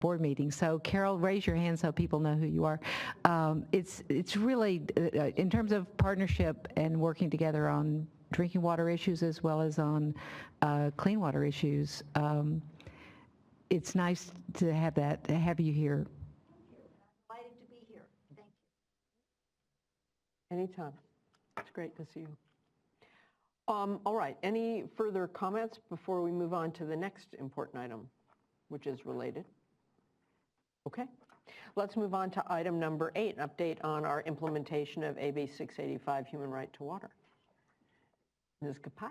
board meeting. So Carol, raise your hand so people know who you are. It's really, in terms of partnership and working together on drinking water issues as well as on clean water issues, it's nice to have that, to have you here. Thank you. Delighted to be here. Thank you. Anytime. It's great to see you. All right, any further comments before we move on to the next important item, which is related? Okay, let's move on to item number 8, an update on our implementation of AB 685, Human Right to Water. Ms. Kapai.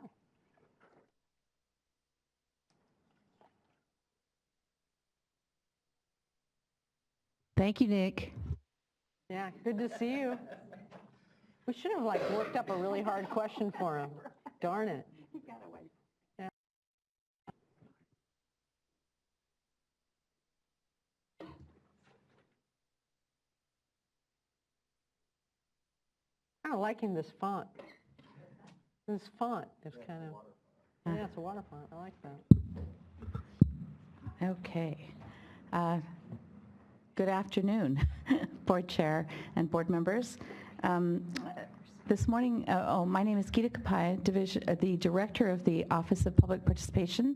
Thank you, Nick. Yeah, good to see you. We should have worked up a really hard question for him. Darn it. You gotta wait. Yeah. Kind of liking this font. This font is kind of, yeah, it's a water font. I like that. Okay. Good afternoon, Board Chair and board members. This morning, my name is Gita Kapai, the Director of the Office of Public Participation,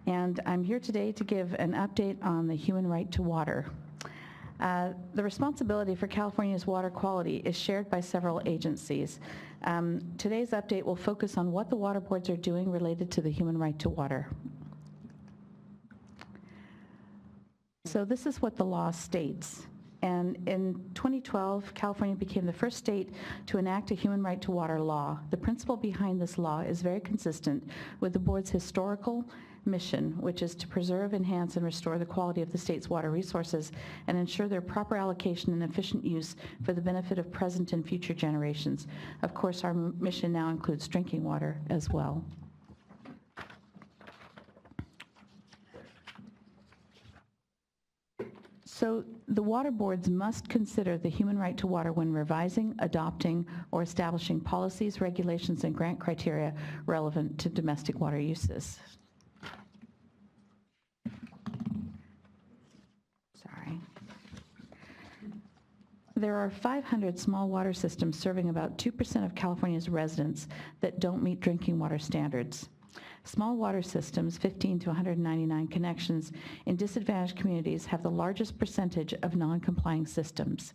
and I'm here today to give an update on the human right to water. The responsibility for California's water quality is shared by several agencies. Today's update will focus on what the water boards are doing related to the human right to water. So this is what the law states. And in 2012, California became the first state to enact a human right to water law. The principle behind this law is very consistent with the board's historical mission, which is to preserve, enhance, and restore the quality of the state's water resources and ensure their proper allocation and efficient use for the benefit of present and future generations. Of course, our mission now includes drinking water as well. So the water boards must consider the human right to water when revising, adopting, or establishing policies, regulations, and grant criteria relevant to domestic water uses. Sorry. There are 500 small water systems serving about 2% of California's residents that don't meet drinking water standards. Small water systems, 15 to 199 connections in disadvantaged communities, have the largest percentage of non-complying systems.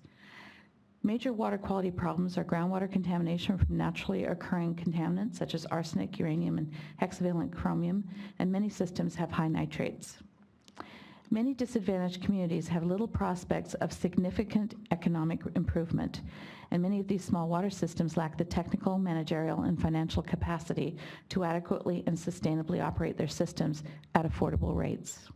Major water quality problems are groundwater contamination from naturally occurring contaminants such as arsenic, uranium, and hexavalent chromium, and many systems have high nitrates. Many disadvantaged communities have little prospects of significant economic improvement, and many of these small water systems lack the technical, managerial, and financial capacity to adequately and sustainably operate their systems at affordable rates.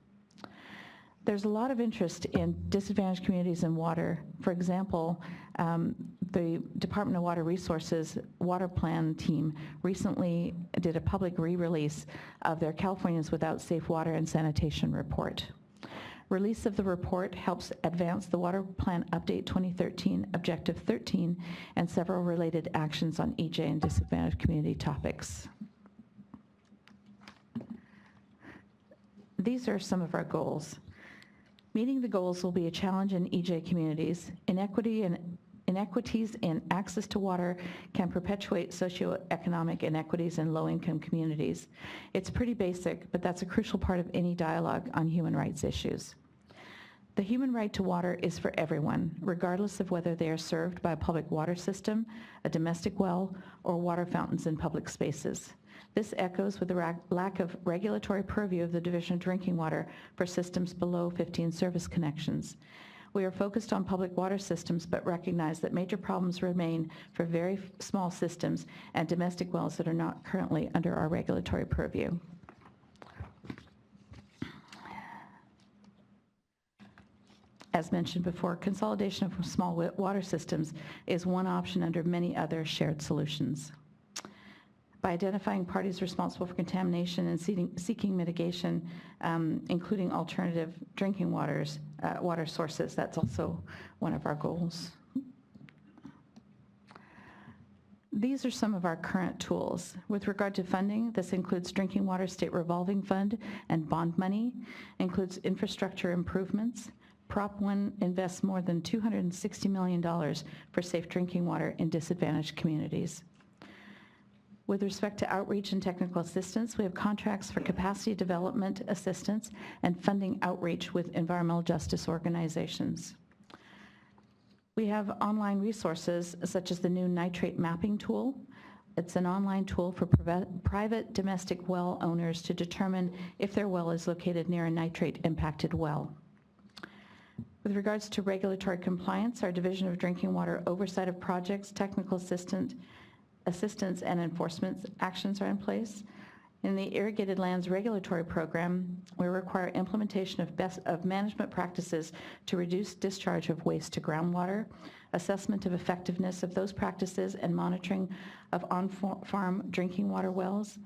There's a lot of interest in disadvantaged communities in water. For example, the Department of Water Resources Water Plan team recently did a public re-release of their Californians Without Safe Water and Sanitation report. Release of the report helps advance the Water Plan Update 2013, Objective 13, and several related actions on EJ and disadvantaged community topics. These are some of our goals. Meeting the goals will be a challenge in EJ communities. Inequities in access to water can perpetuate socioeconomic inequities in low-income communities. It's pretty basic, but that's a crucial part of any dialogue on human rights issues. The human right to water is for everyone, regardless of whether they are served by a public water system, a domestic well, or water fountains in public spaces. This echoes with the lack of regulatory purview of the Division of Drinking Water for systems below 15 service connections. We are focused on public water systems, but recognize that major problems remain for very small systems and domestic wells that are not currently under our regulatory purview. As mentioned before, consolidation of small water systems is one option under many other shared solutions. By identifying parties responsible for contamination and seeking mitigation, including alternative drinking water sources, that's also one of our goals. These are some of our current tools. With regard to funding, this includes Drinking Water State Revolving Fund and bond money, includes infrastructure improvements. Prop 1 invests more than $260 million for safe drinking water in disadvantaged communities. With respect to outreach and technical assistance, we have contracts for capacity development assistance and funding outreach with environmental justice organizations. We have online resources such as the new nitrate mapping tool. It's an online tool for private domestic well owners to determine if their well is located near a nitrate impacted well. With regards to regulatory compliance, our Division of Drinking Water oversight of projects, technical assistance and enforcement actions are in place. In the Irrigated Lands Regulatory Program, we require implementation of management practices to reduce discharge of waste to groundwater, assessment of effectiveness of those practices, and monitoring of on-farm drinking water wells,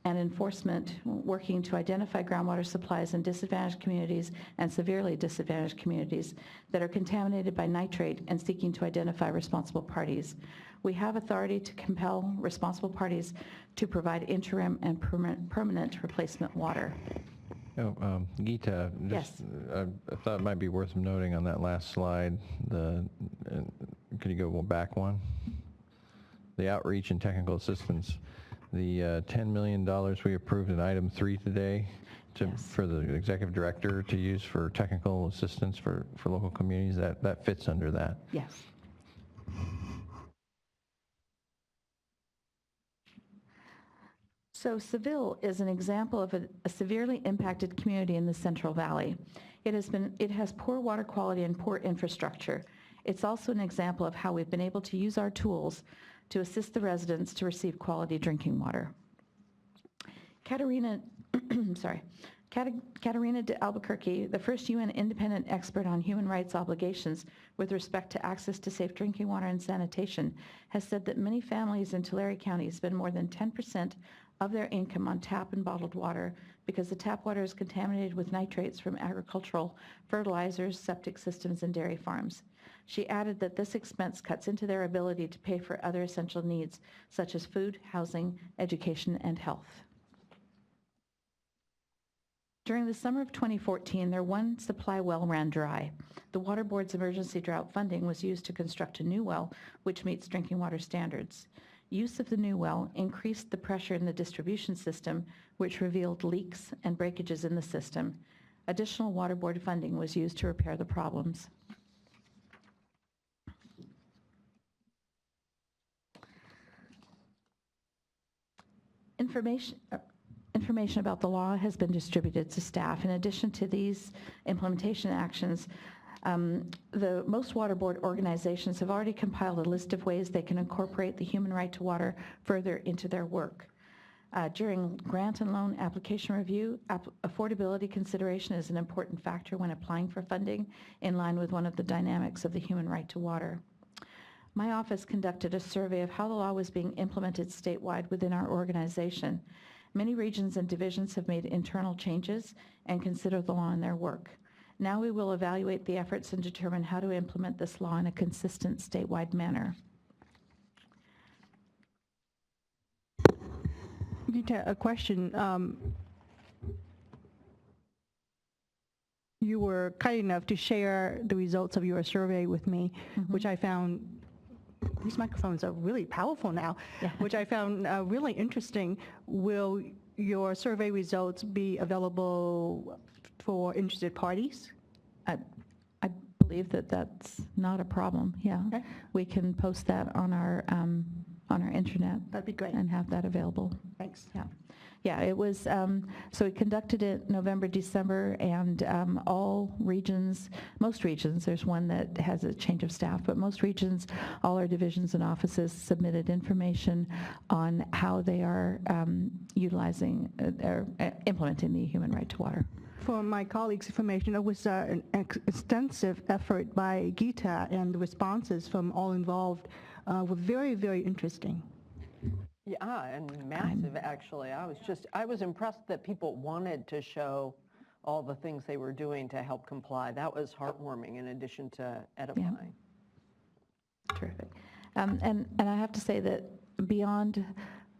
and enforcement working to identify groundwater supplies in disadvantaged communities and severely disadvantaged communities that are contaminated by nitrate and seeking to identify responsible parties. We have authority to compel responsible parties to provide interim and permanent replacement water. Geeta, Yes. I thought it might be worth noting on that last slide, could you go back one? The outreach and technical assistance. The $10 million we approved in item 3 today for the executive director to use for technical assistance for local communities, that fits under that. Yes. So Seville is an example of a severely impacted community in the Central Valley. It has poor water quality and poor infrastructure. It's also an example of how we've been able to use our tools to assist the residents to receive quality drinking water. Katerina de Albuquerque, the first UN independent expert on human rights obligations with respect to access to safe drinking water and sanitation, has said that many families in Tulare County spend more than 10% of their income on tap and bottled water because the tap water is contaminated with nitrates from agricultural fertilizers, septic systems, and dairy farms. She added that this expense cuts into their ability to pay for other essential needs such as food, housing, education, and health. During the summer of 2014, their one supply well ran dry. The Water Board's emergency drought funding was used to construct a new well, which meets drinking water standards. Use of the new well increased the pressure in the distribution system, which revealed leaks and breakages in the system. Additional Water Board funding was used to repair the problems. Information about the law has been distributed to staff. In addition to these implementation actions, most Water Board organizations have already compiled a list of ways they can incorporate the human right to water further into their work. During grant and loan application review, affordability consideration is an important factor when applying for funding, in line with one of the dynamics of the human right to water. My office conducted a survey of how the law was being implemented statewide within our organization. Many regions and divisions have made internal changes and consider the law in their work. Now we will evaluate the efforts and determine how to implement this law in a consistent statewide manner. Geeta, a question. You were kind enough to share the results of your survey with me, which I found, these microphones are really powerful now, which I found really interesting. Will your survey results be available for interested parties? I believe that that's not a problem, yeah. Okay. We can post that on our intranet. That'd be great. And have that available. Thanks. Yeah. Yeah, it was, so we conducted it November, December, and all regions, most regions, there's one that has a change of staff, but most regions, all our divisions and offices submitted information on how they are utilizing or implementing the human right to water. For my colleagues' information, it was an extensive effort by Geeta, and the responses from all involved were very, very interesting. Yeah, and massive, actually. I was impressed that people wanted to show all the things they were doing to help comply. That was heartwarming in addition to edifying. Yeah. Terrific. And I have to say that beyond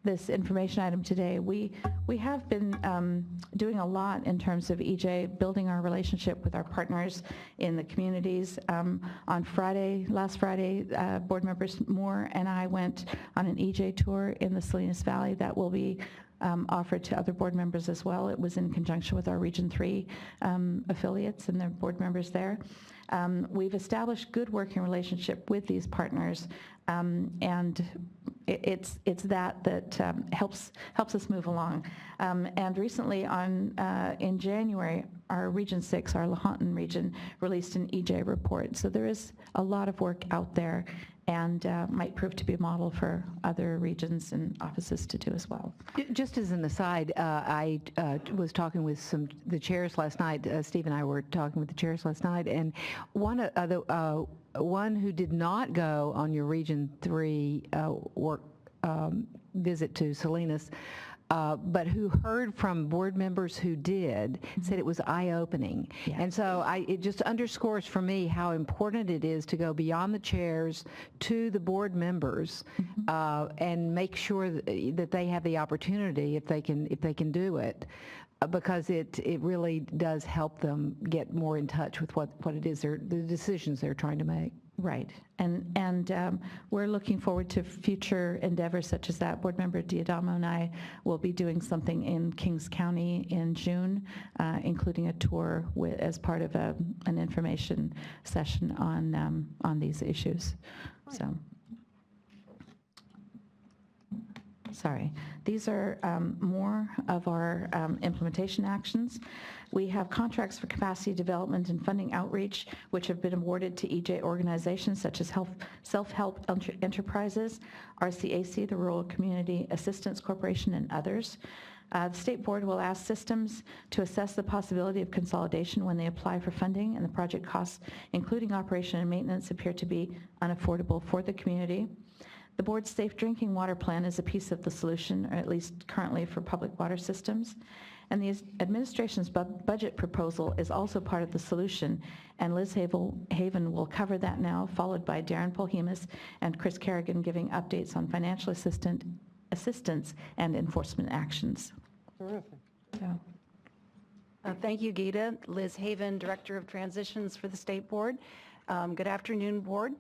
this information item today, we have been doing a lot in terms of EJ, building our relationship with our partners in the communities. On last Friday, board members Moore and I went on an EJ tour in the Salinas Valley that will be offered to other board members as well. It was in conjunction with our Region 3 affiliates and their board members there. We've established good working relationship with these partners, and it's that helps us move along. And recently in January, our Region 6, our Lahontan region, released an EJ report. So there is a lot of work out there, and might prove to be a model for other regions and offices to do as well. Just as an aside, I was talking with the chairs last night. Steve and I were talking with the chairs last night, and one who did not go on your Region 3 work visit to Salinas, but who heard from board members who did, said it was eye-opening. Yeah. And so it just underscores for me how important it is to go beyond the chairs to the board members, and make sure that they have the opportunity, if they can do it, because it really does help them get more in touch with what it is the decisions they're trying to make. Right, and we're looking forward to future endeavors such as that. Board member Diadamo and I will be doing something in Kings County in June, including a tour as part of an information session on these issues. Right. So. Sorry. These are more of our implementation actions. We have contracts for capacity development and funding outreach, which have been awarded to EJ organizations such as Self-Help Enterprises, RCAC, the Rural Community Assistance Corporation, and others. The State Board will ask systems to assess the possibility of consolidation when they apply for funding, and the project costs, including operation and maintenance, appear to be unaffordable for the community. The board's safe drinking water plan is a piece of the solution, or at least currently for public water systems. And the administration's budget proposal is also part of the solution, and Liz Haven will cover that now, followed by Darren Polhemus and Chris Kerrigan giving updates on financial assistance and enforcement actions. Terrific. So. Thank you, Gita. Liz Haven, Director of Transitions for the State Board. Good afternoon, Board.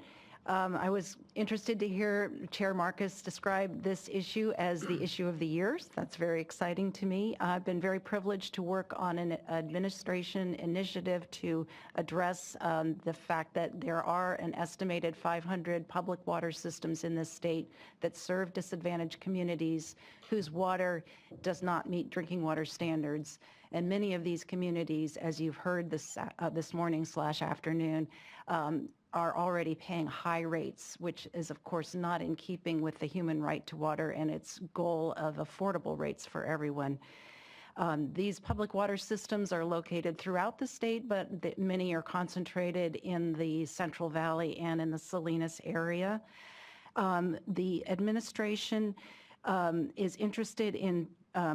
I was interested to hear Chair Marcus describe this issue as the issue of the year. That's very exciting to me. I've been very privileged to work on an administration initiative to address the fact that there are an estimated 500 public water systems in this state that serve disadvantaged communities whose water does not meet drinking water standards. And many of these communities, as you've heard this morning/afternoon, are already paying high rates, which is of course not in keeping with the human right to water and its goal of affordable rates for everyone. These public water systems are located throughout the state, but many are concentrated in the Central Valley and in the Salinas area. The administration is interested in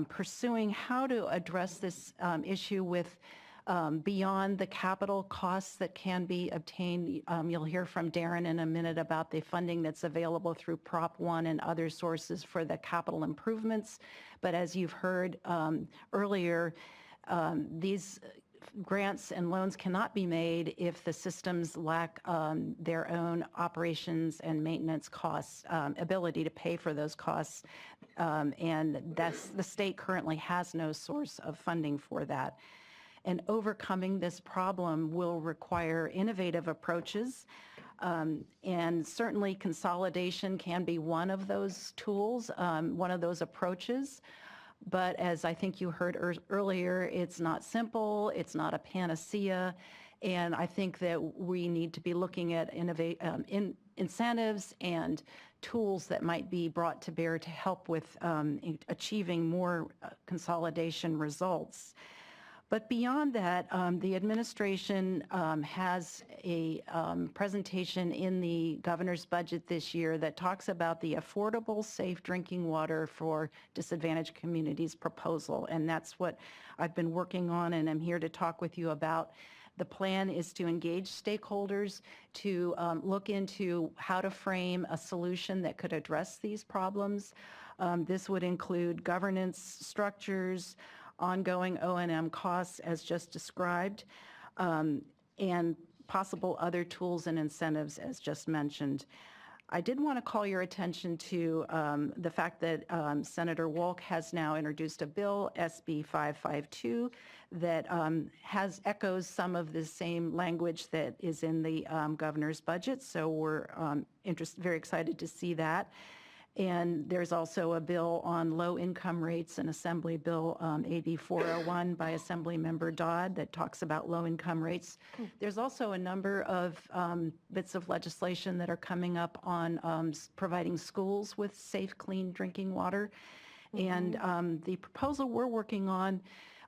pursuing how to address this issue with beyond the capital costs that can be obtained. You'll hear from Darren in a minute about the funding that's available through Prop 1 and other sources for the capital improvements. But as you've heard earlier, these grants and loans cannot be made if the systems lack their own operations and maintenance costs, ability to pay for those costs. And the state currently has no source of funding for that. And overcoming this problem will require innovative approaches, and certainly consolidation can be one of those tools, one of those approaches. But as I think you heard earlier, it's not simple, it's not a panacea, and I think that we need to be looking at incentives and tools that might be brought to bear to help with achieving more consolidation results. But beyond that, the administration has a presentation in the governor's budget this year that talks about the Affordable Safe Drinking Water for Disadvantaged Communities proposal. And that's what I've been working on, and I'm here to talk with you about The plan is to engage stakeholders to look into how to frame a solution that could address these problems. This would include governance structures, ongoing O&M costs as just described, and possible other tools and incentives as just mentioned. I did want to call your attention to the fact that Senator Wolk has now introduced a bill, SB 552, that echoes some of the same language that is in the governor's budget. So we're very excited to see that. And there's also a bill on low income rates, an Assembly Bill AB 401 by Assemblymember Dodd that talks about low income rates. There's also a number of bits of legislation that are coming up on providing schools with safe, clean drinking water. And the proposal we're working on,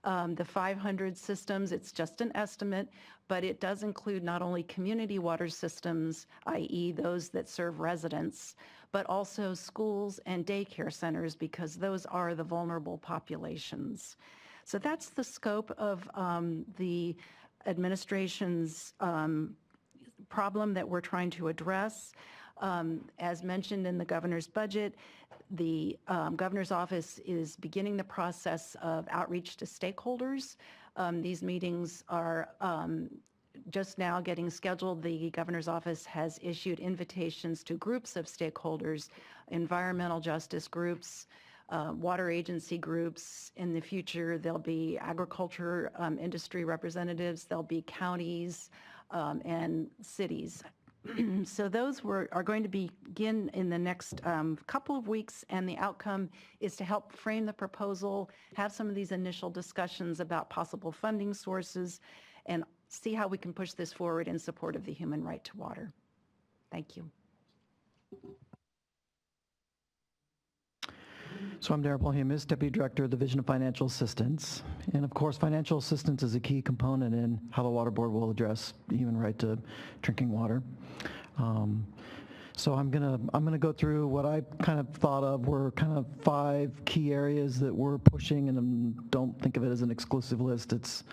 the 500 systems, it's just an estimate, but it does include not only community water systems, i.e. those that serve residents, but also schools and daycare centers, because those are the vulnerable populations. So that's the scope of the administration's problem that we're trying to address. As mentioned in the governor's budget, the governor's office is beginning the process of outreach to stakeholders. These meetings are just now getting scheduled. The governor's office has issued invitations to groups of stakeholders, environmental justice groups, water agency groups. In the future, there'll be agriculture industry representatives, there'll be counties and cities. So those are going to begin in the next couple of weeks, and the outcome is to help frame the proposal, have some of these initial discussions about possible funding sources, and see how we can push this forward in support of the human right to water. Thank you. So I'm Darren Polhemus, Deputy Director of the Division of Financial Assistance. And of course, financial assistance is a key component in how the Water Board will address the human right to drinking water. So I'm gonna go through what I kind of thought of were kind of 5 key areas that we're pushing, and don't think of it as an exclusive list. It's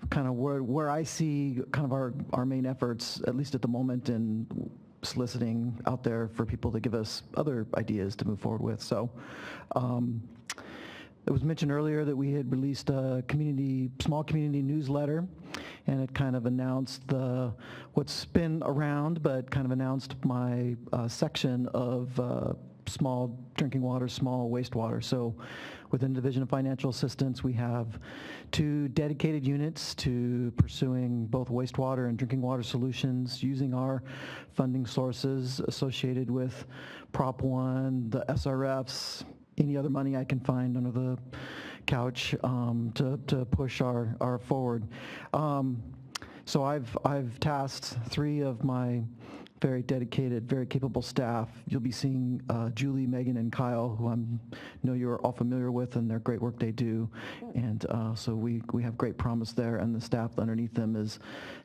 kind of where I see kind of our main efforts, at least at the moment, in soliciting out there for people to give us other ideas to move forward with. So it was mentioned earlier that we had released a small community newsletter, and it kind of announced what's been around, but kind of announced my section of small drinking water, small wastewater. So within the Division of Financial Assistance, we have 2 dedicated units to pursuing both wastewater and drinking water solutions using our funding sources associated with Prop 1, the SRFs, any other money I can find under the couch to push our forward. So I've tasked 3 of my very dedicated, very capable staff. You'll be seeing Julie, Megan, and Kyle, who I know you're all familiar with, and their great work they do. And so we have great promise there, and the staff underneath them is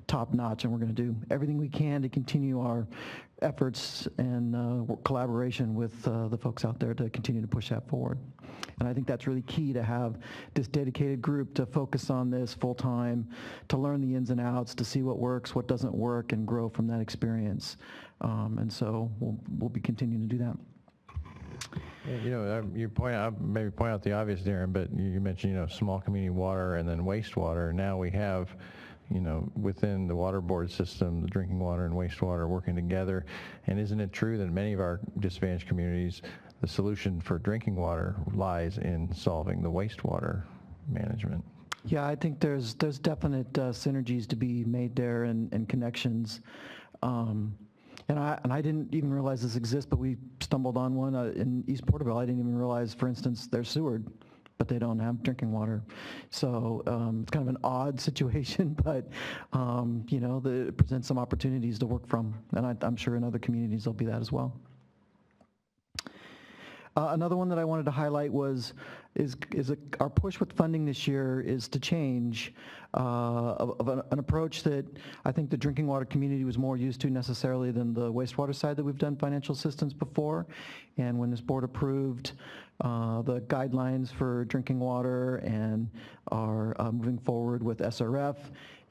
top-notch, and we're going to do everything we can to continue our efforts and collaboration with the folks out there to continue to push that forward. And I think that's really key, to have this dedicated group to focus on this full-time, to learn the ins and outs, to see what works, what doesn't work, and grow from that experience. And so we'll be continuing to do that. You know, maybe point out the obvious, Darren, but you mentioned, you know, small community water and then wastewater. Now we have, you know, within the water board system, the drinking water and wastewater working together. And isn't it true that many of our disadvantaged communities, the solution for drinking water lies in solving the wastewater management? Yeah, I think there's definite synergies to be made there, and connections. And I didn't even realize this exists, but we stumbled on one in East Porterville. I didn't even realize, for instance, they're sewered, but they don't have drinking water. So it's kind of an odd situation, but you know, it presents some opportunities to work from, and I'm sure in other communities there'll be that as well. Another one that I wanted to highlight our push with funding this year is to change of an approach that I think the drinking water community was more used to necessarily than the wastewater side that we've done financial assistance before. And when this board approved the guidelines for drinking water and are moving forward with SRF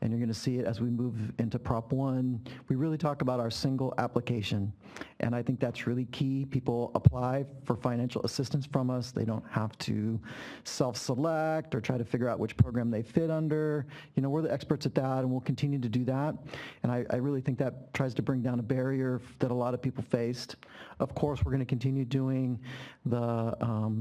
and you're going to see it as we move into Prop 1. We really talk about our single application, and I think that's really key. People apply for financial assistance from us. They don't have to self-select or try to figure out which program they fit under. You know, we're the experts at that, and we'll continue to do that. And I really think that tries to bring down a barrier that a lot of people faced. Of course, we're going to continue doing the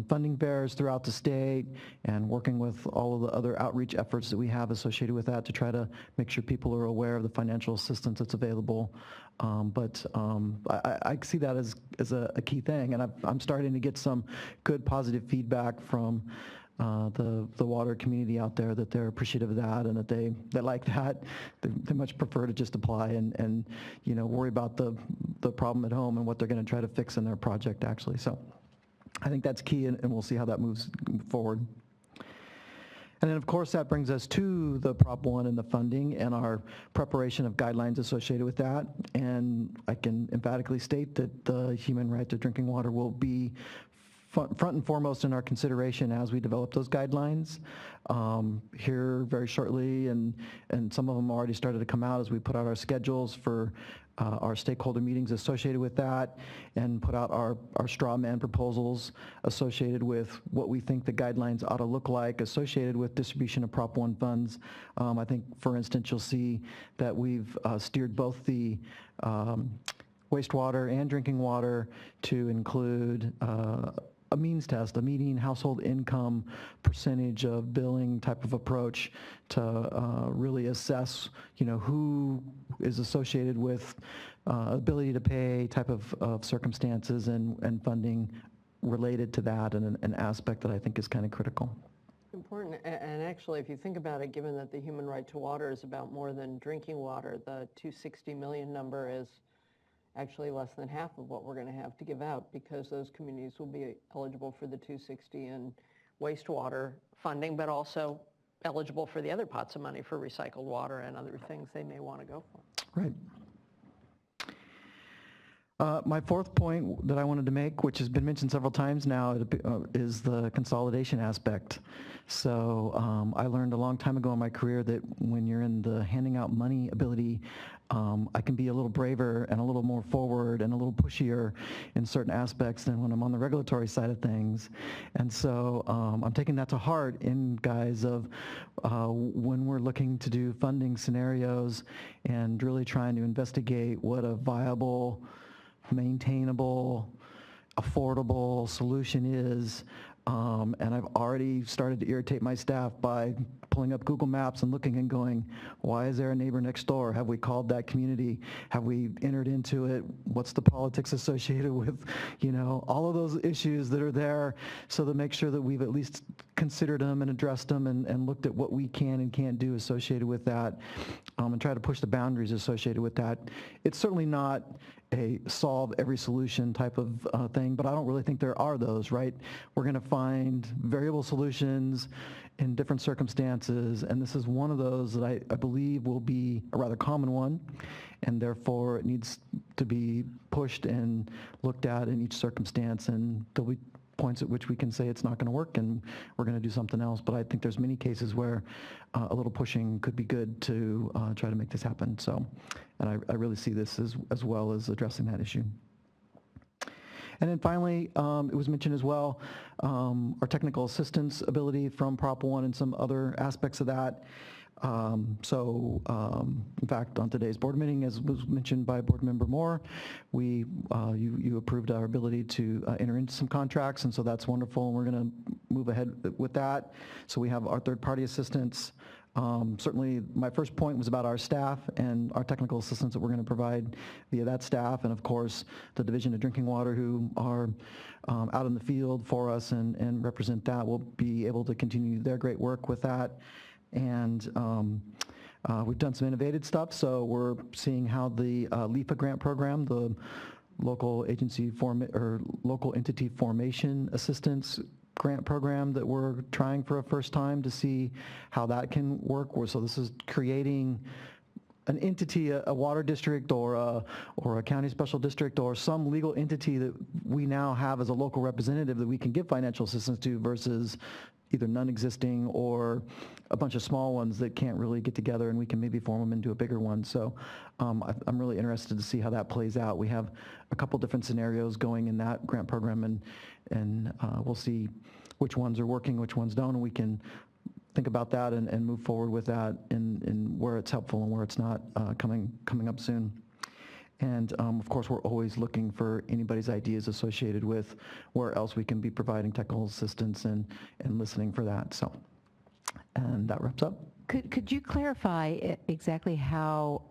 funding fairs throughout the state and working with all of the other outreach efforts that we have associated with that to try to make sure people are aware of the financial assistance that's available. I see that as a key thing, and I'm starting to get some good positive feedback from the water community out there, that they're appreciative of that and that they like that. They much prefer to just apply and you know, worry about the problem at home and what they're going to try to fix in their project actually. So I think that's key, and we'll see how that moves forward. And then, of course, that brings us to the Prop 1 and the funding and our preparation of guidelines associated with that. And I can emphatically state that the human right to drinking water will be front and foremost in our consideration as we develop those guidelines here very shortly, and some of them already started to come out as we put out our schedules for our stakeholder meetings associated with that, and put out our straw man proposals associated with what we think the guidelines ought to look like associated with distribution of Prop 1 funds. I think, for instance, you'll see that we've steered both the wastewater and drinking water to include a means test, a median household income percentage of billing type of approach to really assess, you know, who is associated with ability to pay type of circumstances and funding related to that, and an aspect that I think is kind of critical. Important, and actually, if you think about it, given that the human right to water is about more than drinking water, the 260 million number is actually less than half of what we're going to have to give out, because those communities will be eligible for the 260 in wastewater funding, but also eligible for the other pots of money for recycled water and other things they may want to go for. Right. My fourth point that I wanted to make, which has been mentioned several times now, is the consolidation aspect. So I learned a long time ago in my career that when you're in the handing out money ability, I can be a little braver and a little more forward and a little pushier in certain aspects than when I'm on the regulatory side of things. And so I'm taking that to heart in guise of when we're looking to do funding scenarios and really trying to investigate what a viable, maintainable, affordable solution is. And I've already started to irritate my staff by pulling up Google Maps and looking and going, why is there a neighbor next door? Have we called that community? Have we entered into it? What's the politics associated with, you know, all of those issues that are there, so to make sure that we've at least considered them and addressed them and looked at what we can and can't do associated with that, and try to push the boundaries associated with that. It's certainly not a solve every solution type of thing, but I don't really think there are those, right? We're going to find variable solutions in different circumstances, and this is one of those that I believe will be a rather common one, and therefore it needs to be pushed and looked at in each circumstance, and there'll be points at which we can say it's not going to work and we're going to do something else. But I think there's many cases where a little pushing could be good to try to make this happen. So, and I really see this as well as addressing that issue. And then finally, it was mentioned as well, our technical assistance ability from Prop 1 and some other aspects of that. In fact, on today's board meeting, as was mentioned by Board Member Moore, you approved our ability to enter into some contracts, and so that's wonderful, and we're going to move ahead with that. So we have our third-party assistance. Certainly, my first point was about our staff and our technical assistance that we're going to provide via that staff, and of course, the Division of Drinking Water, who are out in the field for us and represent that, will be able to continue their great work with that. And we've done some innovative stuff, so we're seeing how the LEPA grant program, the local local entity formation assistance grant program that we're trying for a first time, to see how that can work. So this is creating an entity, a water district or a county special district or some legal entity that we now have as a local representative that we can give financial assistance to versus either none existing or a bunch of small ones that can't really get together and we can maybe form them into a bigger one. So I'm really interested to see how that plays out. We have a couple different scenarios going in that grant program and we'll see which ones are working, which ones don't, and we can think about that and move forward with that in where it's helpful and where it's not coming up soon. And of course, we're always looking for anybody's ideas associated with where else we can be providing technical assistance and listening for that. So, and that wraps up. Could you clarify exactly how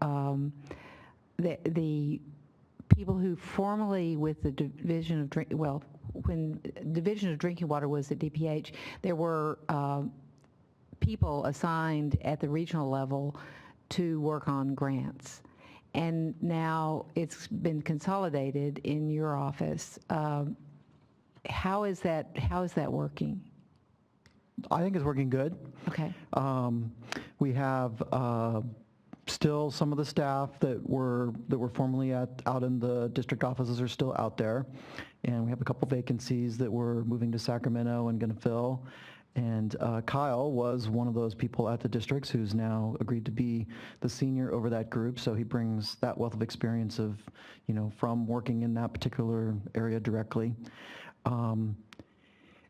the people who formerly with the Division of when Division of Drinking Water was at DPH, there were people assigned at the regional level to work on grants. And now it's been consolidated in your office. How is that working? I think it's working good. Okay. We have still some of the staff that were formerly out in the district offices are still out there, and we have a couple vacancies that we're moving to Sacramento and going to fill. And Kyle was one of those people at the districts who's now agreed to be the senior over that group. So he brings that wealth of experience of, from working in that particular area directly. And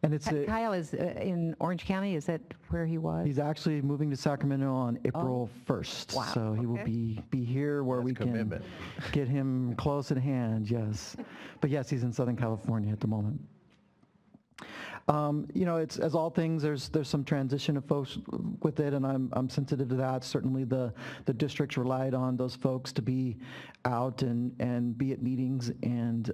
it's Kyle is in Orange County. Is that where he was? He's actually moving to Sacramento on April 1st. Wow. So he will be here where we can get him close at hand. Yes, but yes, he's in Southern California at the moment. It's as all things. There's some transition of folks with it, and I'm sensitive to that. Certainly, the districts relied on those folks to be out and be at meetings, and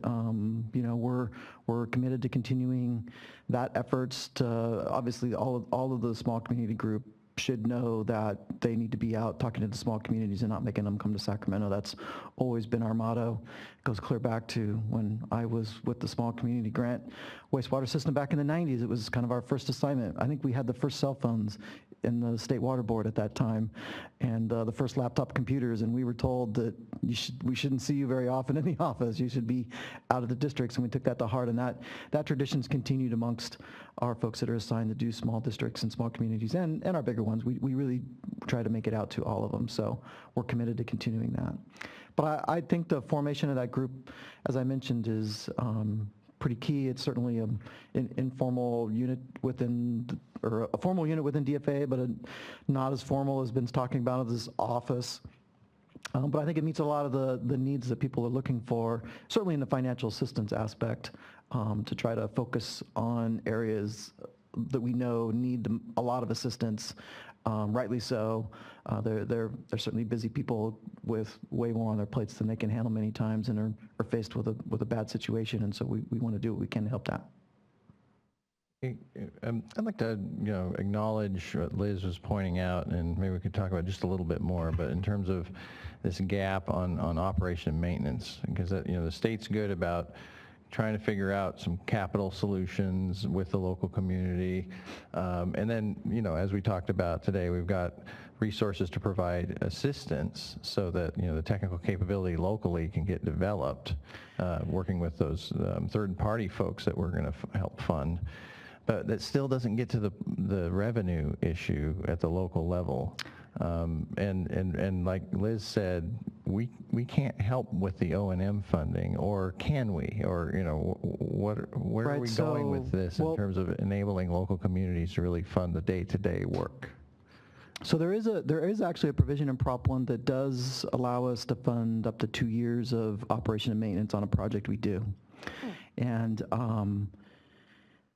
we're committed to continuing that efforts. To obviously, all of the small community group should know that they need to be out talking to the small communities and not making them come to Sacramento. That's always been our motto. It goes clear back to when I was with the small community grant wastewater system back in the 90s. It was kind of our first assignment. I think we had the first cell phones in the state water board at that time, and the first laptop computers, and we were told that we shouldn't see you very often in the office. You should be out of the districts, and we took that to heart, and that tradition's continued amongst our folks that are assigned to do small districts and small communities and our bigger ones. We really try to make it out to all of them, so we're committed to continuing that. But I think the formation of that group, as I mentioned, is pretty key. It's certainly an informal unit or a formal unit within DFA, but not as formal as Ben's talking about as this office. But I think it meets a lot of the needs that people are looking for, certainly in the financial assistance aspect, to try to focus on areas that we know need a lot of assistance, rightly so. They're certainly busy people with way more on their plates than they can handle many times, and are faced with a bad situation, and so we want to do what we can to help that. I'd like to acknowledge what Liz was pointing out, and maybe we could talk about just a little bit more, but in terms of this gap on operation and maintenance, because the state's good about trying to figure out some capital solutions with the local community. And then, as we talked about today, we've got resources to provide assistance so that, the technical capability locally can get developed, working with those third-party folks that we're going to help fund. But that still doesn't get to the revenue issue at the local level. And like Liz said, we can't help with the O&M funding, or can we? Or where are we going with this in terms of enabling local communities to really fund the day-to-day work? So there is actually a provision in Prop 1 that does allow us to fund up to 2 years of operation and maintenance on a project we do, and.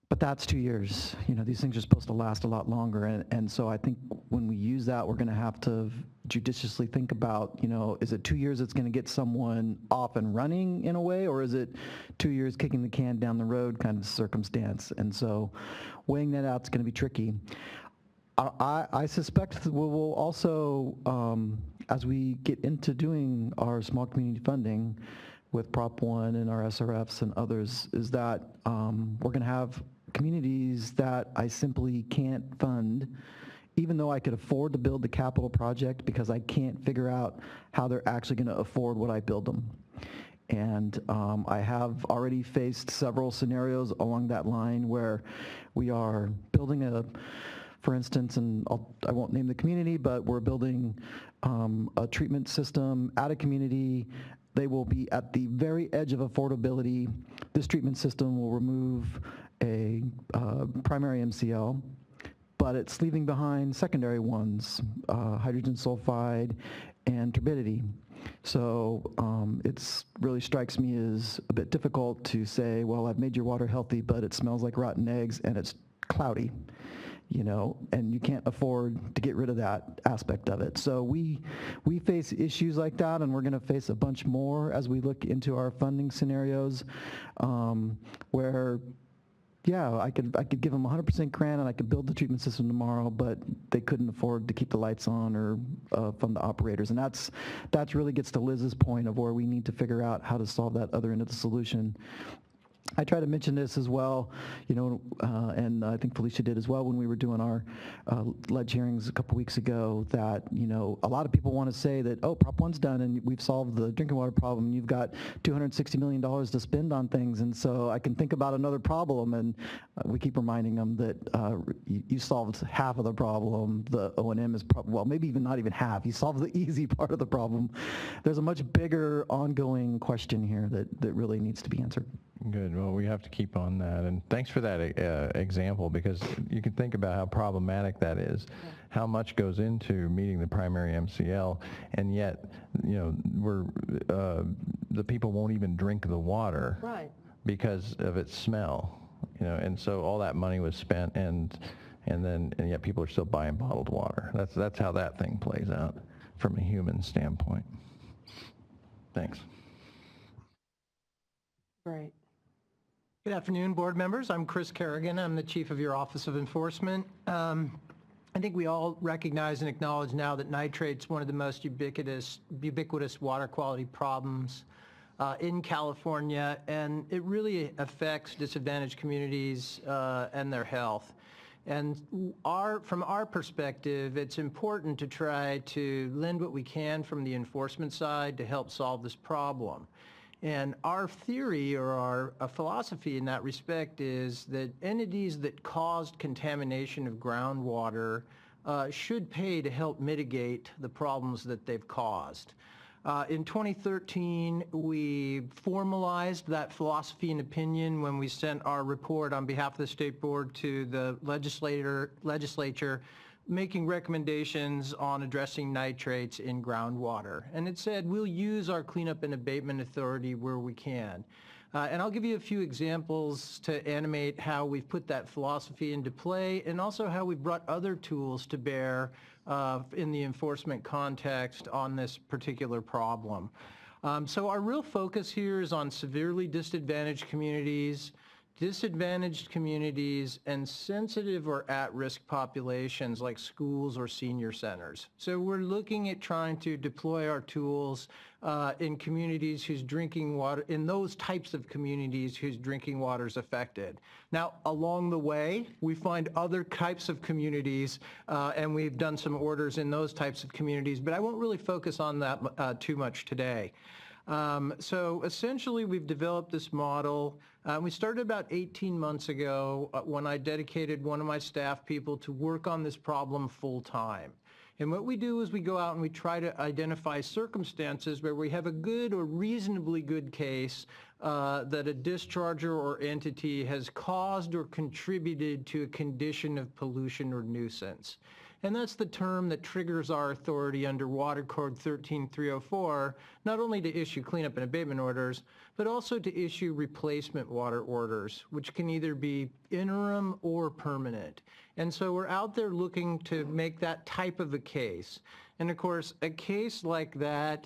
But that's 2 years. These things are supposed to last a lot longer. And so I think when we use that, we're going to have to judiciously think about, is it 2 years that's going to get someone off and running in a way, or is it 2 years kicking the can down the road kind of circumstance? And so weighing that out is going to be tricky. I suspect that we will also, as we get into doing our small community funding with Prop 1 and our SRFs and others, is that we're going to have communities that I simply can't fund even though I could afford to build the capital project, because I can't figure out how they're actually going to afford what I build them. And I have already faced several scenarios along that line where we are building for instance, and I won't name the community, but we're building a treatment system at a community. They will be at the very edge of affordability. This treatment system will remove a primary MCL, but it's leaving behind secondary ones, hydrogen sulfide and turbidity. So it's really strikes me as a bit difficult to say, well, I've made your water healthy, but it smells like rotten eggs and it's cloudy, and you can't afford to get rid of that aspect of it. So we face issues like that, and we're going to face a bunch more as we look into our funding scenarios, where yeah, I could give them 100% grant and I could build the treatment system tomorrow, but they couldn't afford to keep the lights on or fund the operators. And that's really gets to Liz's point of where we need to figure out how to solve that other end of the solution. I try to mention this as well, and I think Felicia did as well when we were doing our ledge hearings a couple weeks ago, that, a lot of people want to say that, oh, Prop 1's done and we've solved the drinking water problem and you've got $260 million to spend on things. And so I can think about another problem, and we keep reminding them that you solved half of the problem. The O&M is well, maybe even not even half. You solved the easy part of the problem. There's a much bigger ongoing question here that really needs to be answered. Good. Well, we have to keep on that. And thanks for that example, because you can think about how problematic that is, how much goes into meeting the primary MCL, and yet, the people won't even drink the water because of its smell, and so all that money was spent, and yet people are still buying bottled water. That's how that thing plays out from a human standpoint. Thanks. Great. Good afternoon, board members. I'm Chris Kerrigan. I'm the chief of your Office of Enforcement. I think we all recognize and acknowledge now that nitrate's one of the most ubiquitous water quality problems in California, and it really affects disadvantaged communities and their health. And from our perspective, it's important to try to lend what we can from the enforcement side to help solve this problem. And our theory, or our philosophy in that respect, is that entities that caused contamination of groundwater should pay to help mitigate the problems that they've caused. In 2013, we formalized that philosophy and opinion when we sent our report on behalf of the State Board to the legislature, making recommendations on addressing nitrates in groundwater. And it said, we'll use our cleanup and abatement authority where we can. And I'll give you a few examples to animate how we've put that philosophy into play, and also how we've brought other tools to bear in the enforcement context on this particular problem. So our real focus here is on severely disadvantaged communities, and sensitive or at-risk populations like schools or senior centers. So we're looking at trying to deploy our tools in communities whose drinking water, in those types of communities whose drinking water is affected. Now, along the way, we find other types of communities, and we've done some orders in those types of communities, but I won't really focus on that too much today. So essentially, we've developed this model. We started about 18 months ago when I dedicated one of my staff people to work on this problem full time. And what we do is we go out and we try to identify circumstances where we have a good or reasonably good case that a discharger or entity has caused or contributed to a condition of pollution or nuisance. And that's the term that triggers our authority under Water Code 13304, not only to issue cleanup and abatement orders, but also to issue replacement water orders, which can either be interim or permanent. And so we're out there looking to make that type of a case. And of course, a case like that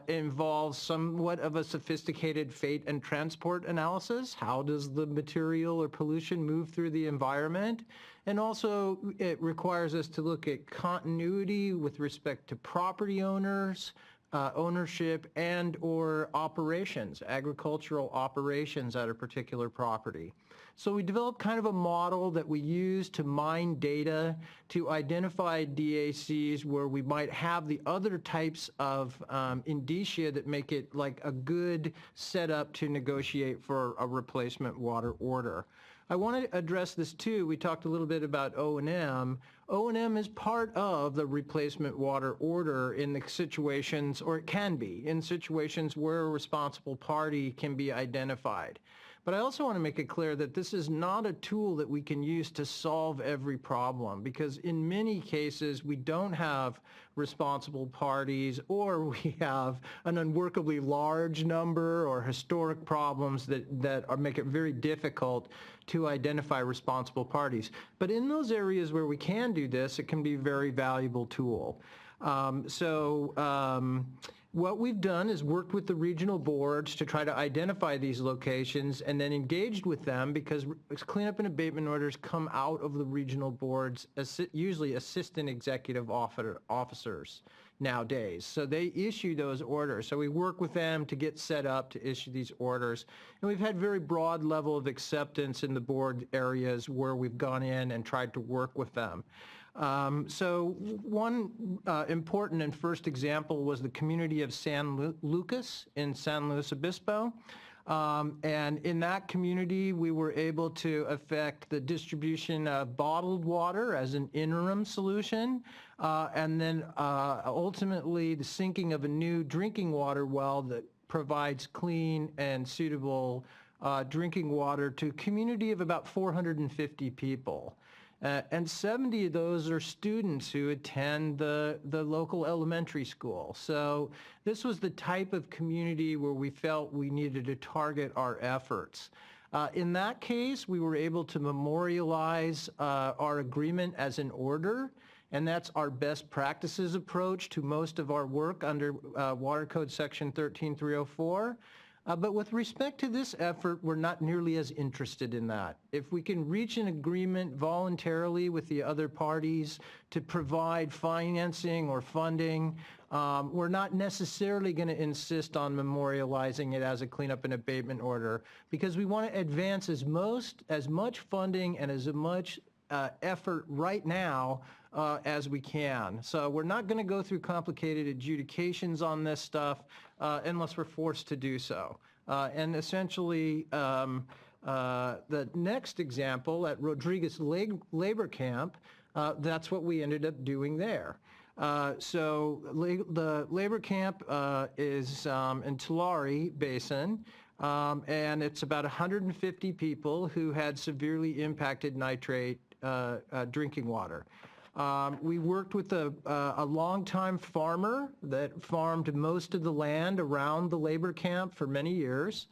involves somewhat of a sophisticated fate and transport analysis. How does the material or pollution move through the environment? And also, it requires us to look at continuity with respect to property owners, ownership and or operations, agricultural operations at a particular property. So we developed kind of a model that we use to mine data to identify DACs where we might have the other types of indicia that make it like a good setup to negotiate for a replacement water order. I want to address this too. We talked a little bit about O&M. O&M is part of the replacement water order in the situations, or it can be, in situations where a responsible party can be identified. But I also want to make it clear that this is not a tool that we can use to solve every problem, because in many cases we don't have responsible parties, or we have an unworkably large number or historic problems that make it very difficult to identify responsible parties. But in those areas where we can do this, it can be a very valuable tool. What we've done is worked with the regional boards to try to identify these locations and then engaged with them, because cleanup and abatement orders come out of the regional boards, usually assistant executive officers nowadays. So they issue those orders. So we work with them to get set up to issue these orders. And we've had very broad level of acceptance in the board areas where we've gone in and tried to work with them. So one important and first example was the community of San Lucas in San Luis Obispo. And in that community, we were able to affect the distribution of bottled water as an interim solution, and then ultimately the sinking of a new drinking water well that provides clean and suitable drinking water to a community of about 450 people. And 70 of those are students who attend the local elementary school. So this was the type of community where we felt we needed to target our efforts. In that case, we were able to memorialize our agreement as an order, and that's our best practices approach to most of our work under Water Code Section 13304. But with respect to this effort, we're not nearly as interested in that. If we can reach an agreement voluntarily with the other parties to provide financing or funding, we're not necessarily going to insist on memorializing it as a cleanup and abatement order, because we want to advance as much funding and as much effort right now as we can. So we're not going to go through complicated adjudications on this stuff unless we're forced to do so. And essentially, the next example at Rodriguez Labor Camp, that's what we ended up doing there. So the labor camp is in Tulare Basin, and it's about 150 people who had severely impacted nitrate drinking water. We worked with a longtime farmer that farmed most of the land around the labor camp for many years,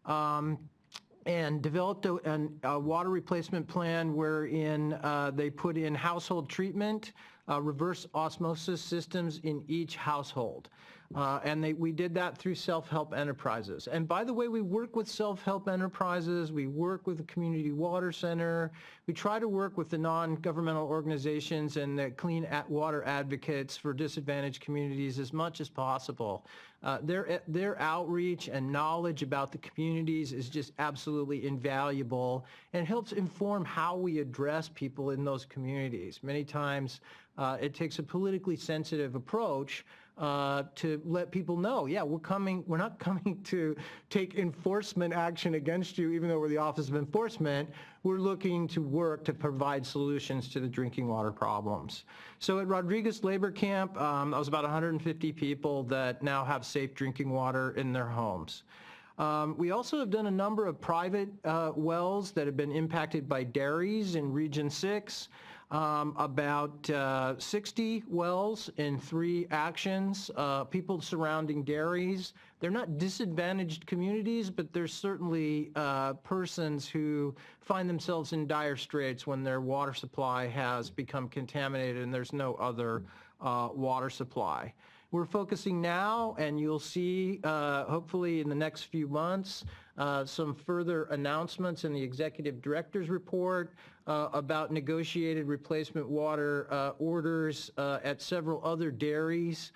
and developed a water replacement plan wherein they put in household treatment, reverse osmosis systems in each household. And we did that through self-help enterprises. And by the way, we work with self-help enterprises, we work with the Community Water Center, we try to work with the non-governmental organizations and the clean water advocates for disadvantaged communities as much as possible. Their outreach and knowledge about the communities is just absolutely invaluable and helps inform how we address people in those communities. Many times it takes a politically sensitive approach to let people know, yeah, we're not coming to take enforcement action against you, even though we're the Office of Enforcement. We're looking to work to provide solutions to the drinking water problems. So at Rodriguez Labor Camp, that was about 150 people that now have safe drinking water in their homes. We also have done a number of private wells that have been impacted by dairies in Region 6. About 60 wells in 3 actions, people surrounding dairies. They're not disadvantaged communities, but there's certainly persons who find themselves in dire straits when their water supply has become contaminated and there's no other water supply. We're focusing now, and you'll see hopefully in the next few months some further announcements in the Executive Director's report about negotiated replacement water orders at several other dairies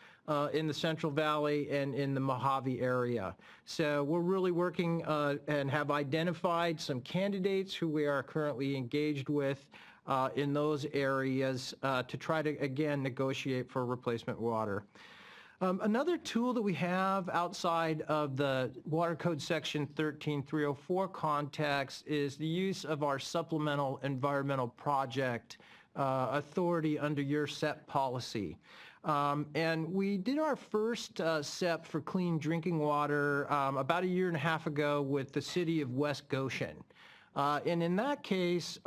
in the Central Valley and in the Mojave area. So we're really working and have identified some candidates who we are currently engaged with in those areas to try to, again, negotiate for replacement water. Another tool that we have outside of the Water Code Section 13304 context is the use of our supplemental environmental project authority under your SEP policy. And we did our first SEP for clean drinking water about 1.5 years ago with the city of West Goshen. And in that case,